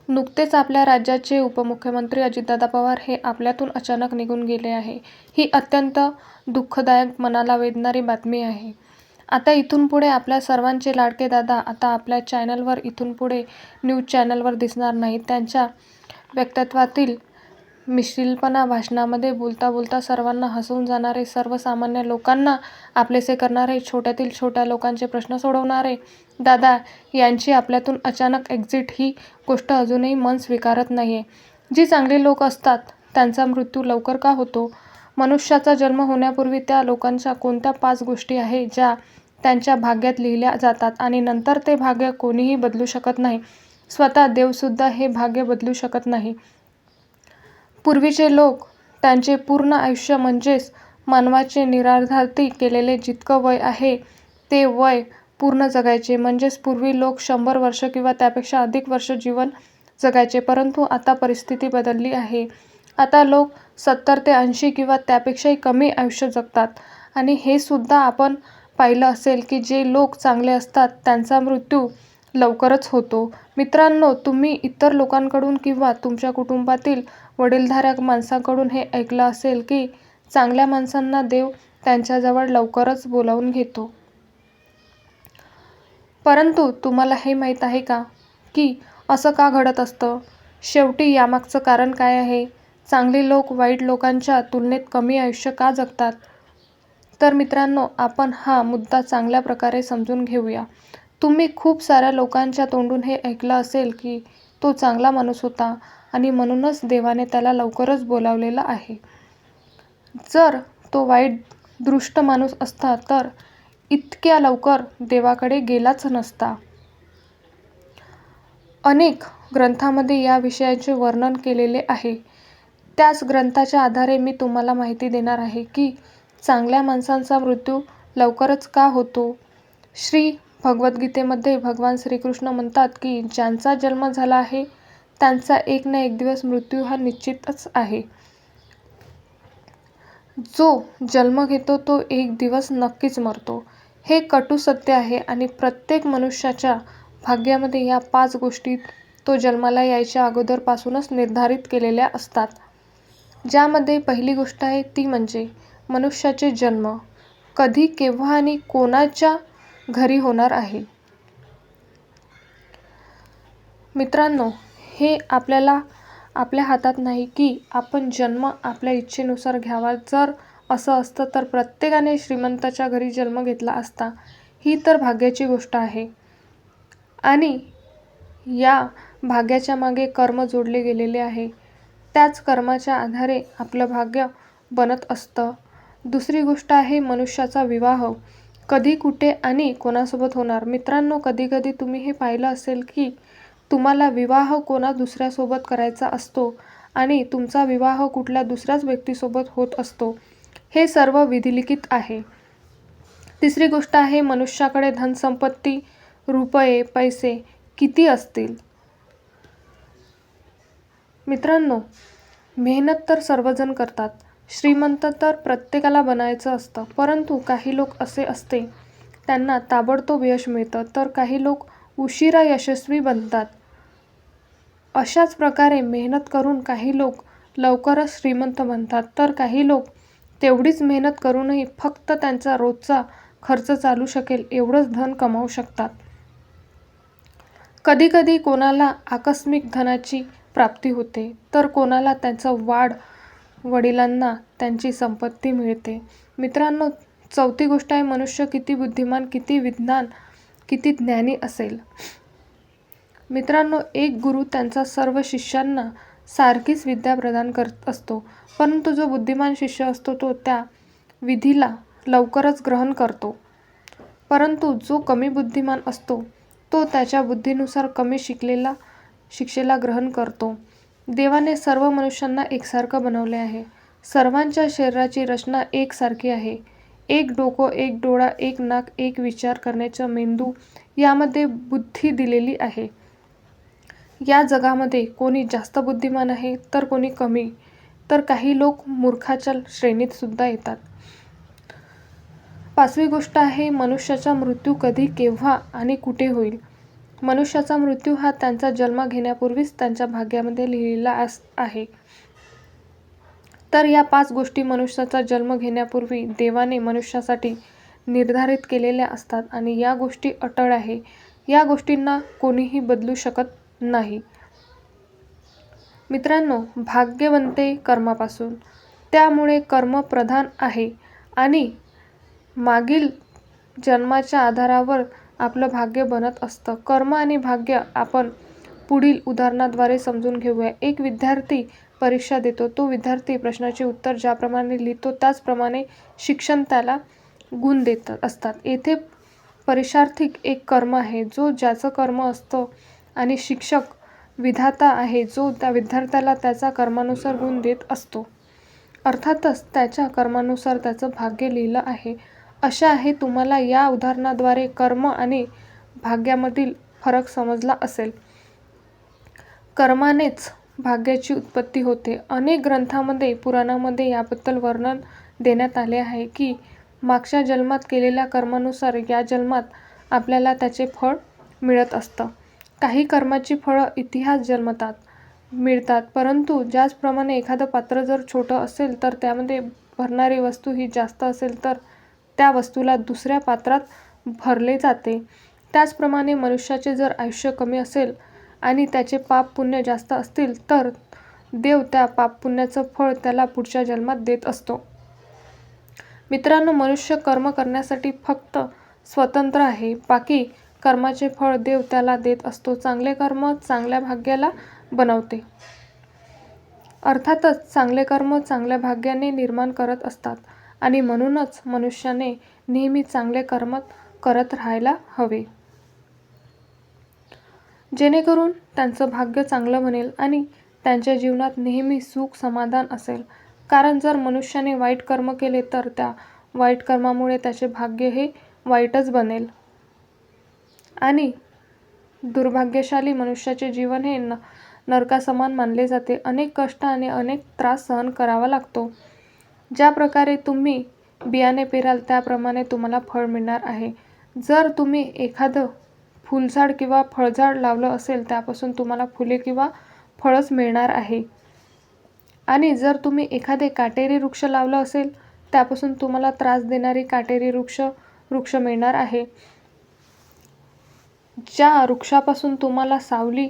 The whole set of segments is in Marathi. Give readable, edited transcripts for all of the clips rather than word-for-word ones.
नुकतेच आपल्या राज्याचे उपमुख्यमंत्री अजितदादा पवार हे आपल्यातून अचानक निघून गेले आहे. ही अत्यंत दुःखदायक, मनाला वेदणारी बातमी आहे. आता इथून पुढे आपल्या सर्वांचे लाडके दादा आता आपल्या चॅनलवर, इथून पुढे न्यूज चॅनलवर दिसणार नाहीत. त्यांच्या व्यक्तित्वातील मिश्किलपणा, भाषणामध्ये बोलता बोलता सर्वांना हसवून जाणारे, सर्वसामान्य लोकांना आपलेसे करणारे, छोट्यातील छोट्या लोकांचे प्रश्न सोडवणारे दादा यांची आपल्यातून अचानक एक्झिट ही गोष्ट अजूनही मन स्वीकारत नाहीये. जी चांगली लोक असतात त्यांचा मृत्यू लवकर का होतो? मनुष्याचा जन्म होण्यापूर्वी त्या लोकांच्या कोणत्या 5 गोष्टी आहे ज्या त्यांच्या भाग्यात लिहिल्या जातात आणि नंतर ते भाग्य कोणीही बदलू शकत नाही, स्वतः देवसुद्धा हे भाग्य बदलू शकत नाही. पूर्वीचे लोक त्यांचे पूर्ण आयुष्य म्हणजेच मानवाचे निराधार्ती केलेले जितकं वय आहे ते वय पूर्ण जगायचे. म्हणजेच पूर्वी लोक 100 वर्ष किंवा त्यापेक्षा अधिक वर्ष जीवन जगायचे. परंतु आता परिस्थिती बदलली आहे. आता लोक 70 ते 80 किंवा त्यापेक्षाही कमी आयुष्य जगतात. आणि हे सुद्धा आपण पाहिलं असेल की जे लोक चांगले असतात त्यांचा मृत्यू लवकरच होतो. मित्रांनो, तुम्ही इतर लोकांकडून किंवा तुमच्या कुटुंबातील वडीलधाऱ्या माणसांकडून हे ऐकलं असेल की चांगल्या माणसांना देव त्यांच्याजवळ लवकरच बोलावून घेतो. परंतु तुम्हाला हे माहीत आहे का की असं का घडत असतं? शेवटी यामागचं कारण काय आहे? चांगली लोक वाईट लोकांच्या तुलनेत कमी आयुष्य का जगतात? तर मित्रांनो, आपण हा मुद्दा चांगल्या प्रकारे समजून घेऊया. तुम्ही खूप साऱ्या लोकांच्या तोंडून हे ऐकलं असेल की तो चांगला माणूस होता आणि म्हणूनच देवाने त्याला लवकरच बोलावलेलं आहे. जर तो वाईट, दुष्ट माणूस असता तर इतक्या लवकर देवाकडे गेलाच नसता. अनेक ग्रंथांमध्ये या विषयाचे वर्णन केलेले आहे. त्याच ग्रंथाच्या आधारे मी तुम्हाला माहिती देणार आहे की चांगल्या माणसांचा मृत्यू लवकरच का होतो. श्री भगवद्गीतेमध्ये भगवान श्रीकृष्ण म्हणतात की ज्यांचा जन्म झाला आहे त्यांचा एक ना एक दिवस मृत्यू हा निश्चितच आहे. जो जन्म घेतो तो एक दिवस नक्कीच मरतो. हे कटू सत्य आहे आणि प्रत्येक मनुष्याच्या भाग्यामध्ये या 5 गोष्टी तो जन्माला यायच्या अगोदरपासूनच निर्धारित केलेल्या असतात. ज्यामध्ये पहिली गोष्ट आहे ती म्हणजे मनुष्याचे जन्म कधी, केव्हा आणि कोणाच्या घरी होणार आहे. मित्रांनो, हे आपल्या हातात नाही की आपण जन्म आपल्या इच्छेनुसार घ्यावा. जर असं असतं तर प्रत्येकाने श्रीमंताच्या घरी जन्म घेतला असता. ही तर भाग्याची गोष्ट आहे आणि या भाग्याच्या मागे कर्म जोडले गेलेले आहे. त्याच कर्माच्या आधारे आपलं भाग्य बनत असतं. दुसरी गोष्ट आहे मनुष्याचा विवाह कधी, कुठे आणि कोणासोबत होणार. मित्रांनो, कधी तुम्ही हे पाहिलं असेल की तुम्हाला विवाह कोणा दुसऱ्यासोबत करायचा असतो आणि तुमचा विवाह कुठल्या दुसऱ्याच व्यक्तीसोबत होत असतो. हे सर्व विधिलिखित आहे. तिसरी गोष्ट आहे मनुष्याकडे धनसंपत्ती, रुपये, पैसे किती असतील. मित्रांनो, मेहनत तर सर्वजण करतात. श्रीमंत तर प्रत्येकाला बनायचं असतं. परंतु काही लोक असे असते त्यांना ताबडतोब यश मिळतं, तर काही लोक उशिरा यशस्वी बनतात. अशाच प्रकारे मेहनत करून काही लोक लवकरच श्रीमंत बनतात, तर काही लोक तेवढीच मेहनत करूनही फक्त त्यांचा रोजचा खर्च चालू शकेल एवढंच धन कमावू शकतात. कधी कोणाला आकस्मिक धनाची प्राप्ती होते, तर कोणाला त्यांचा वाढ वडिलांना त्यांची संपत्ती मिळते. मित्रांनो, चौथी गोष्ट आहे मनुष्य किती बुद्धिमान, किती विद्वान, किती ज्ञानी असेल. मित्रांनो, एक गुरु त्यांच्या सर्व शिष्यांना सारखीच विद्या प्रदान करत असतो. परंतु जो बुद्धिमान शिष्य असतो तो त्या विधीला लवकरच ग्रहण करतो. परंतु जो कमी बुद्धिमान असतो तो त्याच्या बुद्धीनुसार कमी शिक्षेला ग्रहण करतो. देवाने सर्व मनुष्यांना एकसारखं बनवले आहे. सर्वांच्या शरीराची रचना एकसारखी आहे. एक डोकं, एक डोळा, एक नाक, एक विचार करण्याचा मेंदू, यामध्ये बुद्धी दिलेली आहे. या जगामध्ये कोणी जास्त बुद्धिमान आहे तर कोणी कमी, तर काही लोक मूर्खाच्या श्रेणीत सुद्धा येतात. पाचवी गोष्ट आहे मनुष्याचा मृत्यू कधी, केव्हा आणि कुठे होईल. मनुष्याचा मृत्यू हा त्यांचा जन्म घेण्यापूर्वीच त्यांच्या भाग्यामध्ये लिहिलेला आहे. तर या 5 गोष्टी मनुष्याचा जन्म घेण्यापूर्वी देवाने मनुष्यासाठी निर्धारित केलेल्या असतात आणि या गोष्टी अटळ आहे. या गोष्टींना कोणीही बदलू शकत नाही. मित्रांनो, भाग्य बनते कर्मापासून. त्यामुळे कर्म प्रधान आहे आणि मागील जन्माच्या आधारावर आपलं भाग्य बनत असतं. कर्म आणि भाग्य आपण पुढील उदाहरणाद्वारे समजून घेऊया. एक विद्यार्थी परीक्षा देतो. तो विद्यार्थी प्रश्नाचे उत्तर ज्याप्रमाणे लिहितो त्याचप्रमाणे शिक्षण त्याला गुण देत असतात. येथे परीक्षार्थी एक कर्म आहे जो ज्याचं कर्म असतं आणि शिक्षक विधाता आहे जो त्या विद्यार्थ्याला त्याच्या कर्मानुसार गुण देत असतो. अर्थातच त्याच्या कर्मानुसार त्याचं भाग्य लिहिलं आहे. अशा आहे तुम्हाला या उदाहरणाद्वारे कर्म आणि भाग्यामधील फरक समजला असेल. कर्मानेच भाग्याची उत्पत्ती होते. अनेक ग्रंथांमध्ये, पुराणांमध्ये याबद्दल वर्णन देण्यात आले आहे की मागच्या जन्मात केलेल्या कर्मानुसार या जन्मात आपल्याला त्याचे फळ मिळत असतं. काही कर्माची फळं इतिहास जन्मतात मिळतात, परंतु ज्याचप्रमाणे एखादं पात्र जर छोटं असेल तर त्यामध्ये भरणारी वस्तू ही जास्त असेल तर त्या वस्तूला दुसऱ्या पात्रात भरले जाते. त्याचप्रमाणे मनुष्याचे जर आयुष्य कमी असेल आणि त्याचे पाप पुण्य जास्त असतील तर देव त्या पाप पुण्याचं फळ त्याला पुढच्या जन्मात देत असतो. मित्रांनो, मनुष्य कर्म करण्यासाठी फक्त स्वतंत्र आहे. बाकी कर्माचे फळ देव त्याला देत असतो. चांगले कर्म चांगल्या भाग्याला बनवते. अर्थातच चांगले कर्म चांगल्या भाग्याने निर्माण करत असतात आणि म्हणूनच मनुष्याने नेहमी चांगले कर्म करत राहायला हवे, जेणेकरून त्यांचं भाग्य चांगलं बनेल आणि त्यांच्या जीवनात नेहमी सुख समाधान असेल. कारण जर मनुष्याने वाईट कर्म केले तर त्या वाईट कर्मामुळे त्याचे भाग्य हे वाईटच बनेल आणि दुर्भाग्यशाली मनुष्याचे जीवन हे नरकासमान मानले जाते. अनेक कष्ट आणि अनेक त्रास सहन करावा लागतो. ज्या प्रकारे तुम्ही बियाणे पेराल त्याप्रमाणे तुम्हाला फळ मिळणार आहे. जर तुम्ही एखादं फुलझाड किंवा फळझाड लावलं असेल त्यापासून तुम्हाला फुले किंवा फळच मिळणार आहे आणि जर तुम्ही एखादे काटेरी वृक्ष लावलं असेल त्यापासून तुम्हाला त्रास देणारी काटेरी वृक्ष मिळणार आहे. ज्या वृक्षापासून तुम्हाला सावली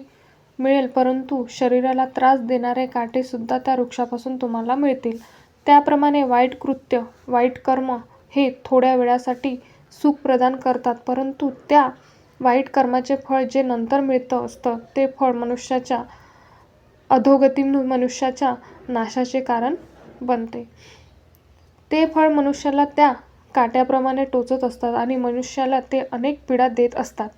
मिळेल परंतु शरीराला त्रास देणारे काटे सुद्धा त्या वृक्षापासून तुम्हाला मिळतील. त्याप्रमाणे वाईट कृत्य, वाईट कर्म हे थोड्या वेळासाठी सुख प्रदान करतात, परंतु त्या वाईट कर्माचे फळ जे नंतर मिळतं असतं ते फळ मनुष्याच्या अधोगती, मनुष्याच्या नाशाचे कारण बनते. ते फळ मनुष्याला त्या काट्याप्रमाणे टोचत असतात आणि मनुष्याला ते अनेक पीडा देत असतात.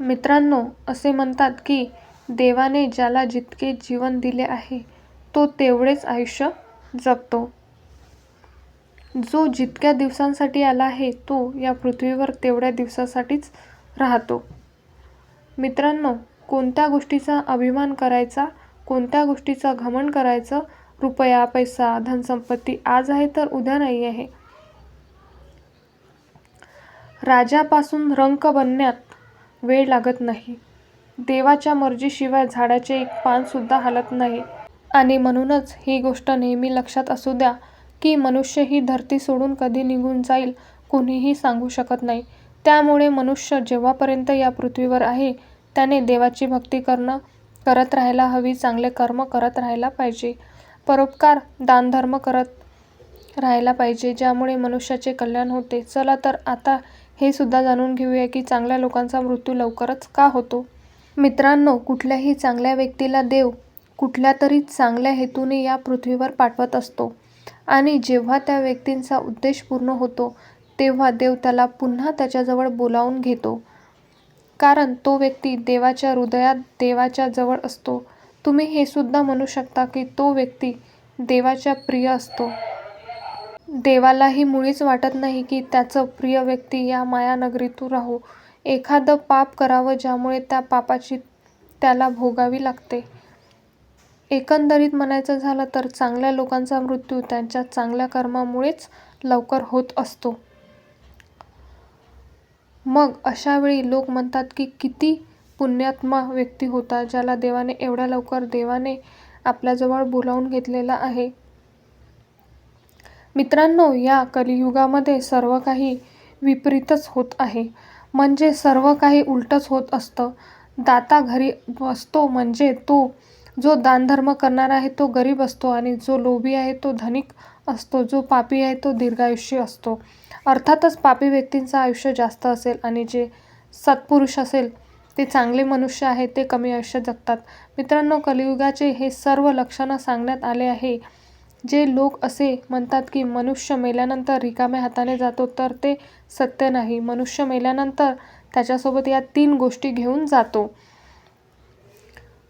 मित्रांनो, असे म्हणतात की देवाने ज्याला जितके जीवन दिले आहे तो तेवढेच आयुष्य जगतो. जो जितक्या दिवसांसाठी आला आहे तो या पृथ्वीवर तेवढ्या दिवसासाठीच राहतो. मित्रांनो, कोणत्या गोष्टीचा अभिमान करायचा, कोणत्या गोष्टीचा घमंड करायचं? रुपया, पैसा, धनसंपत्ती आज आहे तर उद्या नाही आहे. राजापासून रंक बनण्यात वेळ लागत नाही. देवाच्या मर्जीशिवाय झाडाचे एक पान सुद्धा हलत नाही. आणि म्हणूनच ही गोष्ट नेहमी लक्षात असू द्या की मनुष्य ही धरती सोडून कधी निघून जाईल कोणीही सांगू शकत नाही. त्यामुळे मनुष्य जेव्हापर्यंत या पृथ्वीवर आहे त्याने देवाची भक्ती करत राहायला हवी, चांगले कर्म करत राहायला पाहिजे, परोपकार, दानधर्म करत राहायला पाहिजे, ज्यामुळे मनुष्याचे कल्याण होते. चला तर आता हे सुद्धा जाणून घेऊया की चांगल्या लोकांचा मृत्यू लवकरच का होतो. मित्रांनो, कुठल्याही चांगल्या व्यक्तीला देव कुठल्या तरी चांगल्या हेतूने या पृथ्वीवर पाठवत असतो आणि जेव्हा त्या व्यक्तींचा उद्देश पूर्ण होतो तेव्हा देव त्याला पुन्हा त्याच्याजवळ बोलावून घेतो. कारण तो व्यक्ती देवाच्या हृदयात, देवाच्या जवळ असतो. तुम्ही हे सुद्धा म्हणू शकता की तो व्यक्ती देवाच्या प्रिय असतो. देवालाही मुळीच वाटत नाही की त्याचं प्रिय व्यक्ती या मायानगरीतून राहो, एखादं पाप करावं ज्यामुळे त्या पापाची त्याला भोगावी लागते. एकंदरीत म्हणायचं झालं तर चांगल्या लोकांचा मृत्यू त्यांच्या चांगल्या कर्मामुळेच लवकर होत असतो. मग अशावेळी लोक म्हणतात की किती पुण्यात्मा व्यक्ती होता, ज्याला देवाने एवढ्या लवकर देवाने आपल्याजवळ बोलावून घेतलेला आहे. मित्रांनो, या कलियुगामध्ये सर्व काही विपरीतच होत आहे. म्हणजे सर्व काही उलटच होत असतं. दाता घरी असतो म्हणजे तो जो दानधर्म करणार आहे तो गरीब असतो, आणि जो लोभी आहे तो धनिक असतो, जो पापी आहे तो दीर्घायुष्य असतो. अर्थातच पापी व्यक्तींचं आयुष्य जास्त असेल आणि जे सत्पुरुष असेल, ते चांगले मनुष्य आहेत, ते कमी आयुष्य जगतात. मित्रांनो, कलियुगाचे हे सर्व लक्षणं सांगण्यात आले आहे. जे लोक असे म्हणतात की मनुष्य मेल्यानंतर रिकाम्या हाताने जातो, तर ते सत्य नाही. मनुष्य मेल्यानंतर त्याच्यासोबत या 3 गोष्टी घेऊन जातो.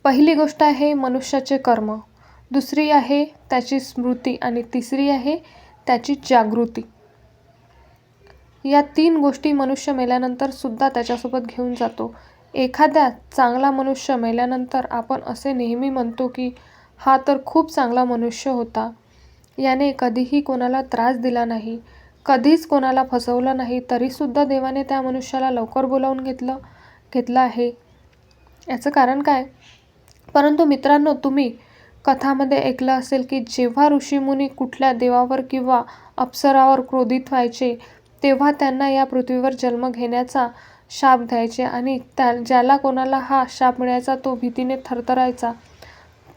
पहिली गोष्ट आहे मनुष्याचे कर्म, दुसरी आहे त्याची स्मृती, आणि तिसरी आहे त्याची जागृती. या 3 गोष्टी मनुष्य मेल्यानंतर सुद्धा त्याच्यासोबत घेऊन जातो. एखाद्या चांगला मनुष्य मेल्यानंतर आपण असे नेहमी म्हणतो की हा तर खूप चांगला मनुष्य होता, याने कधीही कोणाला त्रास दिला नाही, कधीच कोणाला फसवलं नाही, तरीसुद्धा देवाने त्या मनुष्याला लवकर बोलावून घेतलं आहे. याचं कारण काय? परंतु मित्रांनो, तुम्ही कथामध्ये ऐकलं असेल की जेव्हा ऋषीमुनी कुठल्या देवावर किंवा अप्सरावर क्रोधित व्हायचे, तेव्हा त्यांना या पृथ्वीवर जन्म घेण्याचा शाप द्यायचे, आणि ज्याला कोणाला हा शाप मिळायचा तो भीतीने थरथरायचा.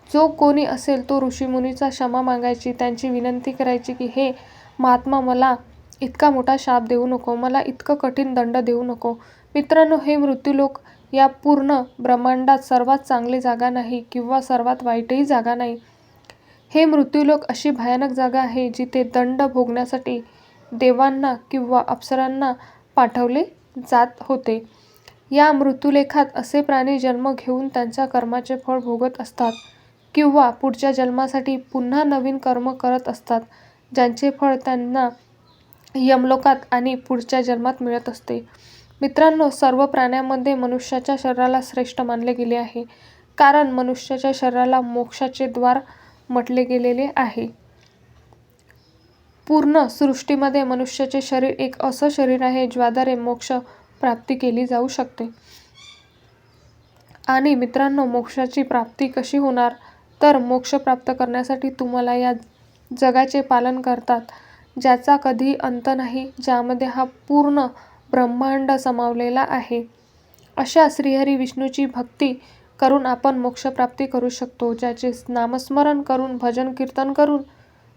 जो कोणी असेल तो ऋषीमुनीचा क्षमा मागायची, त्यांची विनंती करायची की हे महात्मा, मला इतका मोठा शाप देऊ नको, मला इतकं कठीण दंड देऊ नको. मित्रांनो, हे मृत्यूलोक या पूर्ण ब्रह्मांडात सर्वात चांगली जागा नाही किंवा सर्वात वाईटही जागा नाही. हे मृत्यूलोक अशी भयानक जागा आहे जिथे दंड भोगण्यासाठी देवांना किंवा अप्सरांना पाठवले जात होते. या मृत्यूलेखात असे प्राणी जन्म घेऊन त्यांच्या कर्माचे फळ भोगत असतात किंवा पुढच्या जन्मासाठी पुन्हा नवीन कर्म करत असतात, ज्यांचे फळ त्यांना यमलोकात आणि पुढच्या जन्मात मिळत असते. मित्रांनो, सर्व प्राण्यांमध्ये मनुष्याच्या शरीराला श्रेष्ठ मानले गेले आहे, कारण मनुष्याच्या शरीराला मोक्षाचे द्वार म्हटले गेलेले आहे. पूर्ण सृष्टीमध्ये मनुष्याचे शरीर एक असं शरीर आहे ज्याद्वारे मोक्ष प्राप्ती केली जाऊ शकते. आणि मित्रांनो, मोक्षाची प्राप्ती कशी होणार? तर मोक्ष प्राप्त करण्यासाठी तुम्हाला या जगाचे पालन करतात, ज्याचा कधीही अंत नाही, ज्यामध्ये हा पूर्ण ब्रह्मांड समावलेला आहे, अशा श्रीहरी विष्णूची भक्ती करून आपण मोक्षप्राप्ती करू शकतो. ज्याचे नामस्मरण करून, भजन कीर्तन करून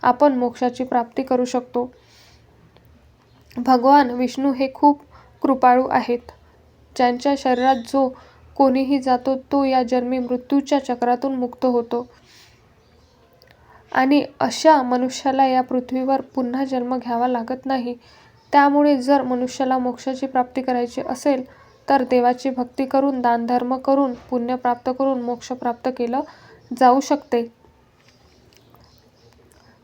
आपण मोक्षाची प्राप्ती करू शकतो. भगवान विष्णू हे खूप कृपाळू आहेत. ज्यांच्या शरीरात जो कोणीही जातो तो या जन्मी मृत्यूच्या चक्रातून मुक्त होतो, आणि अशा मनुष्याला या पृथ्वीवर पुन्हा जन्म घ्यावा लागत नाही. त्यामुळे जर मनुष्याला मोक्षाची प्राप्ती करायची असेल तर देवाची भक्ती करून, दानधर्म करून, पुण्य प्राप्त करून मोक्ष प्राप्त केलं जाऊ शकते.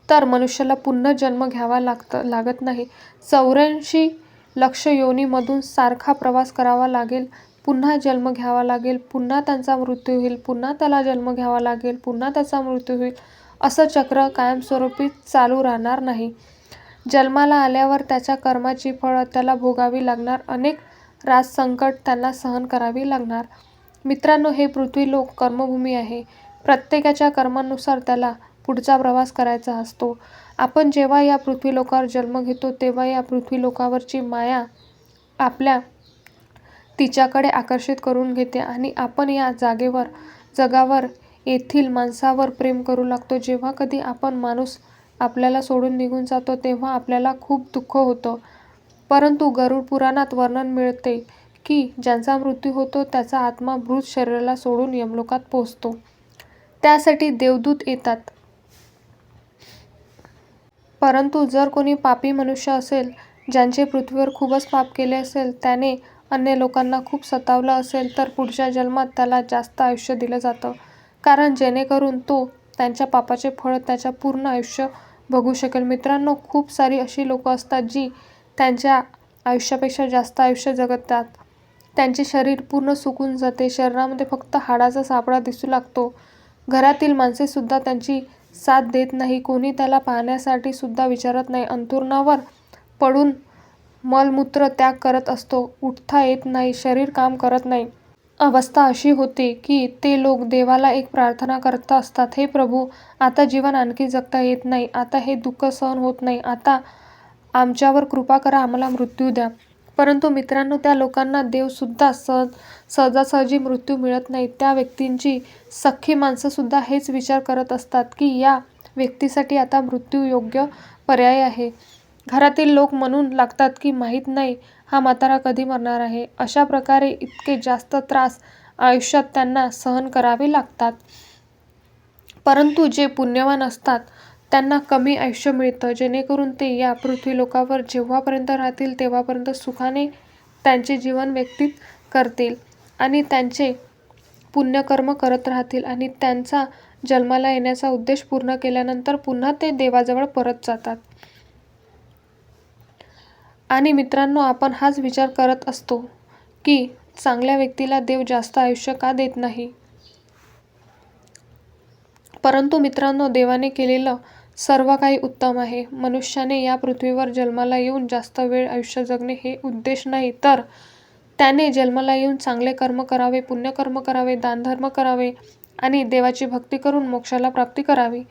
तर मनुष्याला पुन्हा जन्म घ्यावा लागत नाही. 84 लक्ष योनीमधून सारखा प्रवास करावा लागेल, पुन्हा जन्म घ्यावा लागेल, पुन्हा त्यांचा मृत्यू होईल, पुन्हा त्याला जन्म घ्यावा लागेल, पुन्हा त्याचा मृत्यू होईल. असं चक्र कायमस्वरूपी चालू राहणार नाही. जन्माला आल्यावर त्याच्या कर्माची फळं त्याला भोगावी लागणार, अनेक राजसंकट त्यांना सहन करावी लागणार. मित्रांनो, हे पृथ्वीलोक कर्मभूमी आहे. प्रत्येकाच्या कर्मानुसार त्याला पुढचा प्रवास करायचा असतो. आपण जेव्हा या पृथ्वीलोकावर जन्म घेतो तेव्हा या पृथ्वीलोकावरची माया आपल्या तिच्याकडे आकर्षित करून घेते, आणि आपण या जगावर येथील माणसावर प्रेम करू लागतो. जेव्हा कधी आपण माणूस आपल्याला सोडून निघून जातो तेव्हा आपल्याला खूप दुःख होतं. परंतु गरुड पुराणात वर्णन मिळते की ज्यांचा मृत्यू होतो त्याचा आत्मा मृत शरीराला सोडून यमलोकात पोहोचतो. त्यासाठी देवदूत येतात. परंतु जर कोणी पापी मनुष्य असेल, ज्यांचे पृथ्वीवर खूपच पाप केले असेल, त्याने अन्य लोकांना खूप सतावलं असेल, तर पुढच्या जन्मात त्याला जास्त आयुष्य दिलं जातं, कारण जेणेकरून तो त्यांच्या पापाचे फळ त्याच्या पूर्ण आयुष्य भोगू शकेल. मित्रांनो, खूप सारी अशी लोकं असतात जी त्यांच्या आयुष्यापेक्षा जास्त आयुष्य जगतात. त्यांचे शरीर पूर्ण सुकून जाते, शरीरामध्ये फक्त हाडाचा सापळा दिसू लागतो. घरातील माणसेसुद्धा त्यांची साथ देत नाही, कोणी त्याला पाहण्यासाठी सुद्धा विचारत नाही. अंथरुणावर पडून मलमूत्र त्याग करत असतो, उठता येत नाही, शरीर काम करत नाही. अवस्था अशी होते की ते लोक देवाला एक प्रार्थना करत असतात, हे प्रभू, आता जीवन आणखी जगता येत नाही, आता हे दुःख सहन होत नाही, आता आमच्यावर कृपा करा, आम्हाला मृत्यू द्या. परंतु मित्रांनो, त्या लोकांना देवसुद्धा सहजासहजी मृत्यू मिळत नाही. त्या व्यक्तींची सख्खी माणसंसुद्धा हेच विचार करत असतात की या व्यक्तीसाठी आता मृत्यू योग्य पर्याय आहे. घरातील लोक म्हणून लागतात की माहीत नाही हा म्हातारा कधी मरणार आहे. अशा प्रकारे इतके जास्त त्रास आयुष्यात त्यांना सहन करावे लागतात. परंतु जे पुण्यवान असतात त्यांना कमी आयुष्य मिळतं, जेणेकरून ते या पृथ्वीलोकावर जेव्हापर्यंत राहतील तेव्हापर्यंत सुखाने त्यांचे जीवन व्यतीत करतील आणि त्यांचे पुण्यकर्म करत राहतील आणि त्यांचा जन्माला येण्याचा उद्देश पूर्ण केल्यानंतर पुन्हा ते देवाजवळ परत जातात. आणि मित्रांनो, आपण हाच विचार करत असतो की चांगल्या व्यक्तीला देव जास्त आयुष्य का देत नाही. परंतु मित्रांनो, देवाने केलेलं सर्व काही उत्तम आहे. मनुष्याने या पृथ्वीवर जन्माला येऊन जास्त वेळ आयुष्य जगणे हे उद्देश नाही, तर त्याने जन्माला येऊन चांगले कर्म करावे, पुण्यकर्म करावे, दानधर्म करावे आणि देवाची भक्ती करून मोक्षाला प्राप्ती करावी.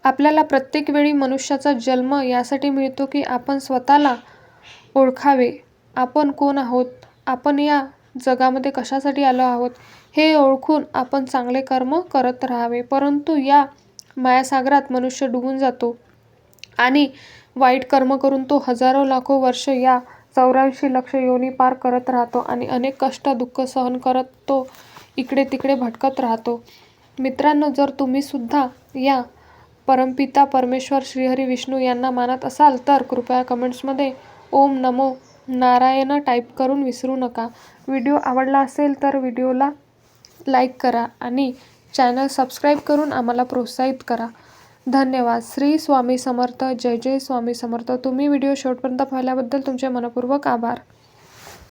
आपल्याला प्रत्येक वेळी मनुष्याचा जन्म यासाठी मिळतो की आपण स्वतःला ओळखावे, आपण कोण आहोत, आपण या जगामध्ये कशासाठी आलो आहोत हे ओळखून आपण चांगले कर्म करत राहावे. परंतु या मायासागरात मनुष्य डुबून जातो आणि वाईट कर्म करून तो हजारो लाखो वर्ष या 84 लक्ष योनी पार करत राहतो आणि अनेक कष्ट दुःख सहन करत तो इकडे तिकडे भटकत राहतो. मित्रांनो, जर तुम्ही सुद्धा या परमपिता परमेश्वर श्रीहरी विष्णू यांना मानत असाल तर कृपया कमेंट्समध्ये ओम नमो नारायण टाईप करून विसरू नका. व्हिडिओ आवडला असेल तर व्हिडिओला लाईक करा आणि चॅनल सबस्क्राईब करून आम्हाला प्रोत्साहित करा. धन्यवाद. श्री स्वामी समर्थ. जय जय स्वामी समर्थ. तुम्ही व्हिडिओ शेवटपर्यंत पाहिल्याबद्दल तुमचे मनपूर्वक आभार.